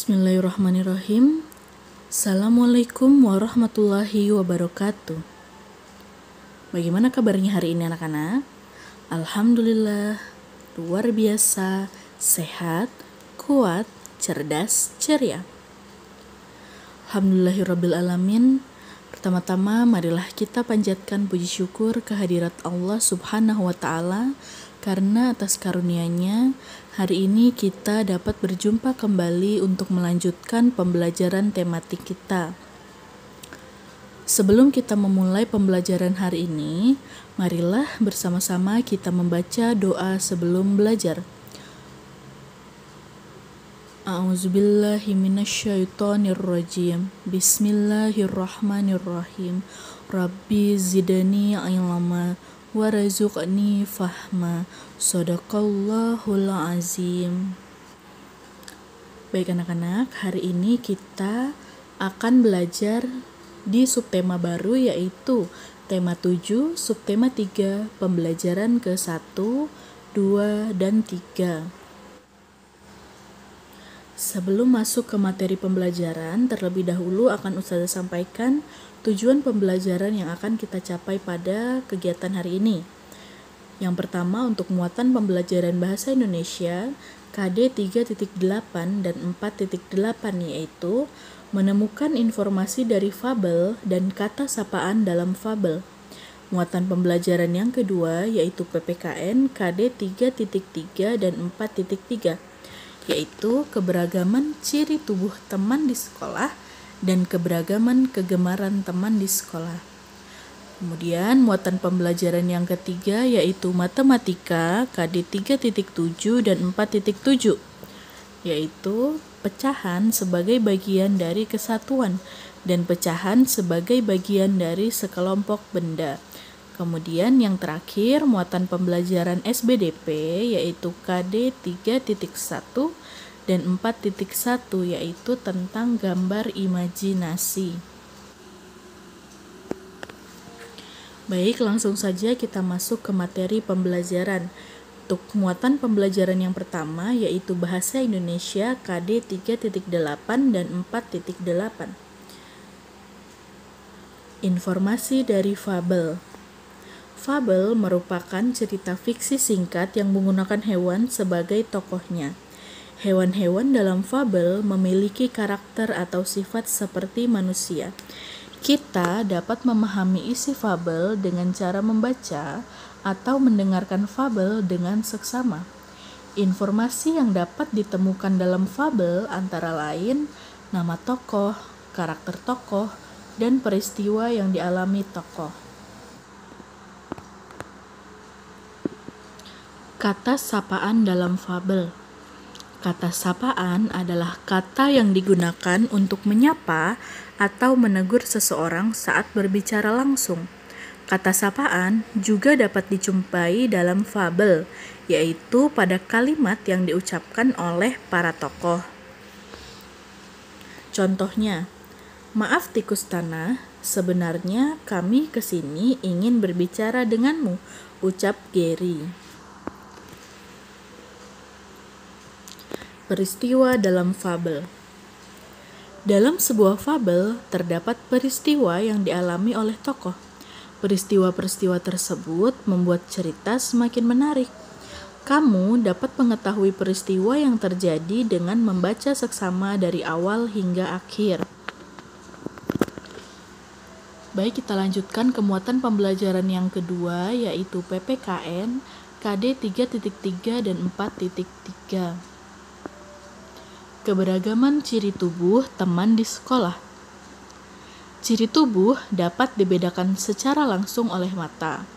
Bismillahirrahmanirrahim. Assalamualaikum warahmatullahi wabarakatuh. Bagaimana kabarnya hari ini anak-anak? Alhamdulillah, luar biasa, sehat, kuat, cerdas, ceria. Alhamdulillahirrabbilalamin. Pertama-tama marilah kita panjatkan puji syukur kehadirat Allah Subhanahu wa Ta'ala, karena atas karunia-Nya hari ini kita dapat berjumpa kembali untuk melanjutkan pembelajaran tematik kita. Sebelum kita memulai pembelajaran hari ini, marilah bersama-sama kita membaca doa sebelum belajar. A'udzubillahi minasyaitonirrajim. Bismillahirrahmanirrahim. Rabbi zidni ilma warzuqni fahma. Shadaqallahul azim. Baik anak-anak, hari ini kita akan belajar di subtema baru, yaitu tema 7, subtema 3, pembelajaran ke-1, 2, dan 3. Sebelum masuk ke materi pembelajaran, terlebih dahulu akan Ustazah sampaikan tujuan pembelajaran yang akan kita capai pada kegiatan hari ini. Yang pertama, untuk muatan pembelajaran Bahasa Indonesia KD 3.8 dan 4.8, yaitu menemukan informasi dari fabel dan kata sapaan dalam fabel. Muatan pembelajaran yang kedua yaitu PPKN KD 3.3 dan 4.3, yaitu keberagaman ciri tubuh teman di sekolah dan keberagaman kegemaran teman di sekolah. Kemudian muatan pembelajaran yang ketiga yaitu matematika KD 3.7 dan 4.7, yaitu pecahan sebagai bagian dari kesatuan dan pecahan sebagai bagian dari sekelompok benda. Kemudian yang terakhir muatan pembelajaran SBDP yaitu KD 3.1 dan 4.1, yaitu tentang gambar imajinasi. Baik, langsung saja kita masuk ke materi pembelajaran. Untuk muatan pembelajaran yang pertama yaitu Bahasa Indonesia KD 3.8 dan 4.8. Informasi dari fabel. Fabel merupakan cerita fiksi singkat yang menggunakan hewan sebagai tokohnya. Hewan-hewan dalam fabel memiliki karakter atau sifat seperti manusia. Kita dapat memahami isi fabel dengan cara membaca atau mendengarkan fabel dengan seksama. Informasi yang dapat ditemukan dalam fabel antara lain nama tokoh, karakter tokoh, dan peristiwa yang dialami tokoh. Kata sapaan dalam fabel. Kata sapaan adalah kata yang digunakan untuk menyapa atau menegur seseorang saat berbicara langsung. Kata sapaan juga dapat dijumpai dalam fabel, yaitu pada kalimat yang diucapkan oleh para tokoh. Contohnya, maaf tikus tanah, sebenarnya kami kesini ingin berbicara denganmu, ucap Gary. Peristiwa dalam fabel. Dalam sebuah fabel terdapat peristiwa yang dialami oleh tokoh. Peristiwa-peristiwa tersebut membuat cerita semakin menarik. Kamu dapat mengetahui peristiwa yang terjadi dengan membaca seksama dari awal hingga akhir. Baik, kita lanjutkan ke muatan pembelajaran yang kedua yaitu PPKN KD 3.3 dan 4.3. Keberagaman ciri tubuh teman di sekolah. Ciri tubuh dapat dibedakan secara langsung oleh mata.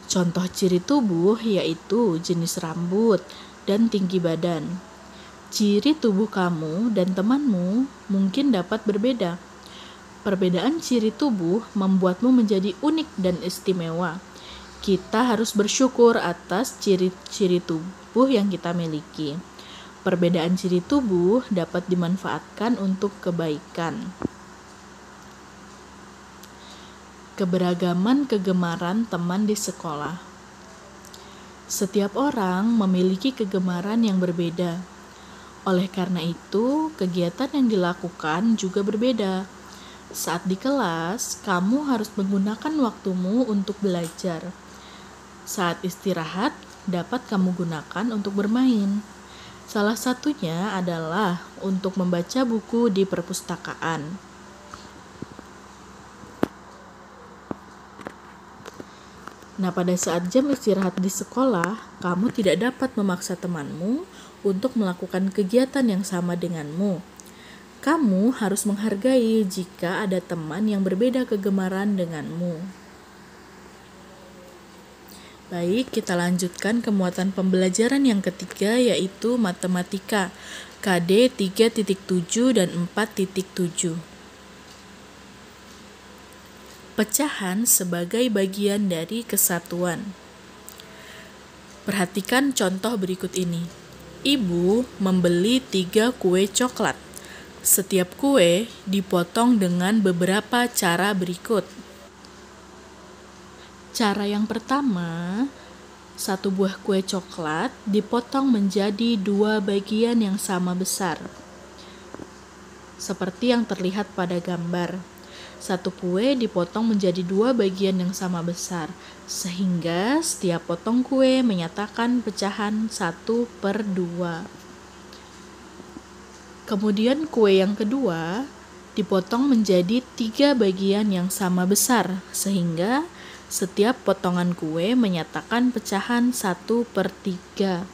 Contoh ciri tubuh yaitu jenis rambut dan tinggi badan. Ciri tubuh kamu dan temanmu mungkin dapat berbeda. Perbedaan ciri tubuh membuatmu menjadi unik dan istimewa. Kita harus bersyukur atas ciri-ciri tubuh yang kita miliki. Perbedaan ciri tubuh dapat dimanfaatkan untuk kebaikan. Keberagaman kegemaran teman di sekolah. Setiap orang memiliki kegemaran yang berbeda. Oleh karena itu, kegiatan yang dilakukan juga berbeda. Saat di kelas, kamu harus menggunakan waktumu untuk belajar. Saat istirahat, dapat kamu gunakan untuk bermain. Salah satunya adalah untuk membaca buku di perpustakaan. Nah, pada saat jam istirahat di sekolah, kamu tidak dapat memaksa temanmu untuk melakukan kegiatan yang sama denganmu. Kamu harus menghargai jika ada teman yang berbeda kegemaran denganmu. Baik, kita lanjutkan ke muatan pembelajaran yang ketiga, yaitu matematika, KD 3.7 dan 4.7. Pecahan sebagai bagian dari kesatuan. Perhatikan contoh berikut ini. Ibu membeli 3 kue coklat. Setiap kue dipotong dengan beberapa cara berikut. Cara yang pertama, 1 buah kue coklat dipotong menjadi 2 bagian yang sama besar. Seperti yang terlihat pada gambar. 1 kue dipotong menjadi 2 bagian yang sama besar, sehingga setiap potong kue menyatakan pecahan 1/2. Kemudian kue yang kedua dipotong menjadi 3 bagian yang sama besar, sehingga setiap potongan kue menyatakan pecahan 1/3.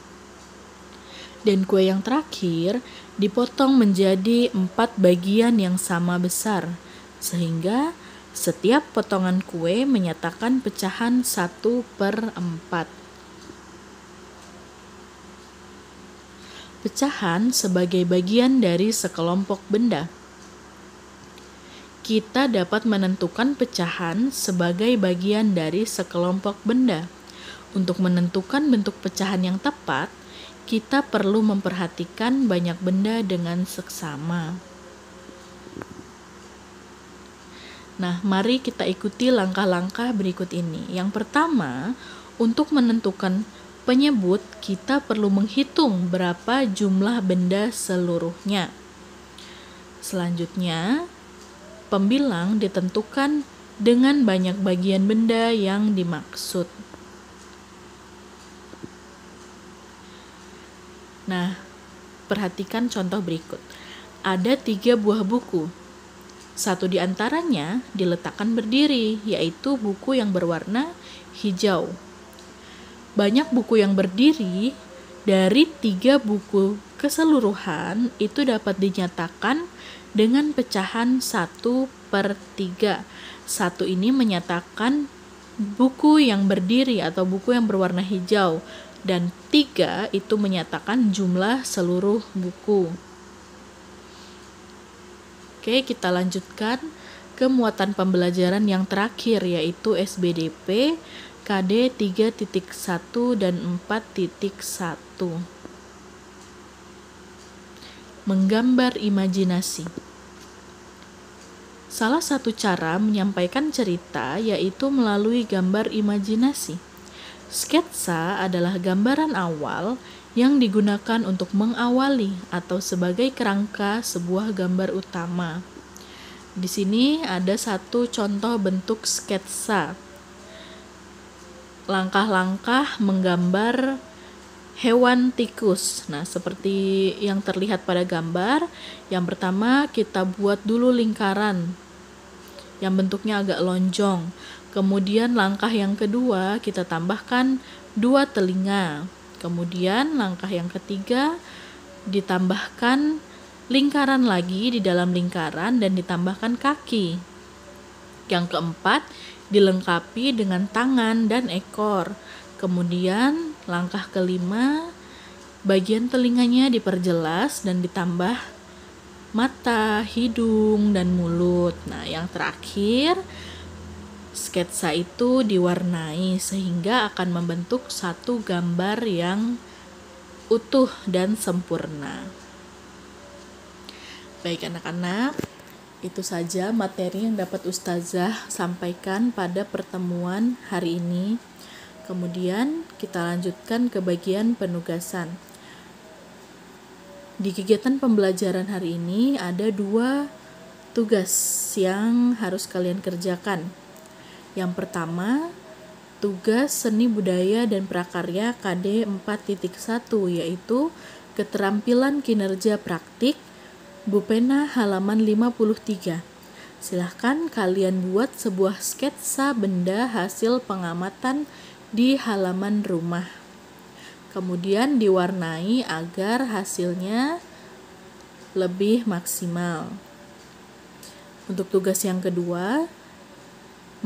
Dan kue yang terakhir dipotong menjadi 4 bagian yang sama besar, sehingga setiap potongan kue menyatakan pecahan 1/4. Pecahan sebagai bagian dari sekelompok benda. Kita dapat menentukan pecahan sebagai bagian dari sekelompok benda. Untuk menentukan bentuk pecahan yang tepat, kita perlu memperhatikan banyak benda dengan seksama. Nah, mari kita ikuti langkah-langkah berikut ini. Yang pertama, untuk menentukan penyebut, kita perlu menghitung berapa jumlah benda seluruhnya. Selanjutnya, pembilang ditentukan dengan banyak bagian benda yang dimaksud. Nah, perhatikan contoh berikut. Ada 3 buah buku. 1 di antaranya diletakkan berdiri, yaitu buku yang berwarna hijau. Banyak buku yang berdiri dari 3 buku keseluruhan itu dapat dinyatakan dengan pecahan 1/3. 1 ini menyatakan buku yang berdiri atau buku yang berwarna hijau, dan 3 itu menyatakan jumlah seluruh buku. Oke, kita lanjutkan ke muatan pembelajaran yang terakhir, yaitu SBDP, KD 3.1 dan 4.1. Menggambar imajinasi. Salah satu cara menyampaikan cerita yaitu melalui gambar imajinasi. Sketsa adalah gambaran awal yang digunakan untuk mengawali atau sebagai kerangka sebuah gambar utama. Di sini ada 1 contoh bentuk sketsa. Langkah-langkah menggambar hewan tikus. Nah, seperti yang terlihat pada gambar, yang pertama kita buat dulu lingkaran yang bentuknya agak lonjong. Kemudian langkah yang kedua kita tambahkan 2 telinga. Kemudian langkah yang ketiga ditambahkan lingkaran lagi di dalam lingkaran dan ditambahkan kaki. Yang keempat dilengkapi dengan tangan dan ekor. Kemudian langkah kelima bagian telinganya diperjelas dan ditambah mata, hidung, dan mulut. Nah, yang terakhir sketsa itu diwarnai sehingga akan membentuk 1 gambar yang utuh dan sempurna. Baik anak-anak, itu saja materi yang dapat Ustazah sampaikan pada pertemuan hari ini. Kemudian kita lanjutkan ke bagian penugasan. Di kegiatan pembelajaran hari ini ada 2 tugas yang harus kalian kerjakan. Yang pertama, tugas seni budaya dan prakarya KD 4.1 yaitu keterampilan kinerja praktik Bupena halaman 53. Silahkan kalian buat sebuah sketsa benda hasil pengamatan di halaman rumah. Kemudian diwarnai agar hasilnya lebih maksimal. Untuk tugas yang kedua,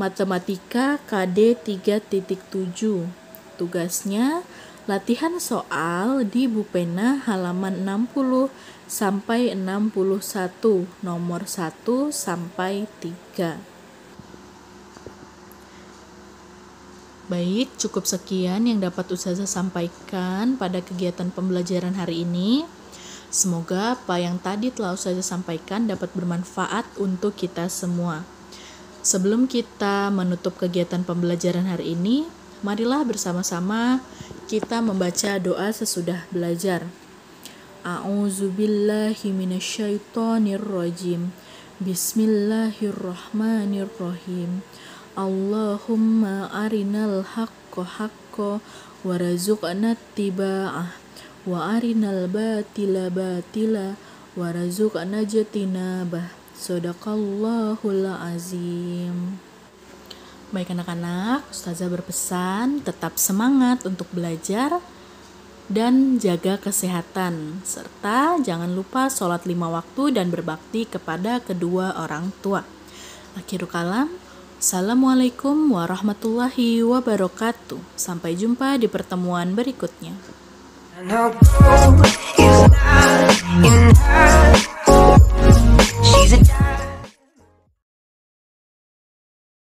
Matematika KD 3.7. Tugasnya latihan soal di Bupena halaman 60 sampai 61, nomor 1 sampai 3. Baik, cukup sekian yang dapat Ustazah sampaikan pada kegiatan pembelajaran hari ini. Semoga apa yang tadi telah Ustazah sampaikan dapat bermanfaat untuk kita semua. Sebelum kita menutup kegiatan pembelajaran hari ini, marilah bersama-sama kita membaca doa sesudah belajar. A'udzubillahi minasyaitonirrajim. Bismillahirrahmanirrahim. Allahumma arinal haqqo haqqo warzuqna ittiba'ah wa arinal batila batila warzuqna ijtinabah. Shadaqallahul azim. Baik anak-anak, Ustazah berpesan tetap semangat untuk belajar dan jaga kesehatan, serta jangan lupa sholat 5 waktu dan berbakti kepada kedua orang tua. Akhirul kalam, Assalamualaikum warahmatullahi wabarakatuh. Sampai jumpa di pertemuan berikutnya.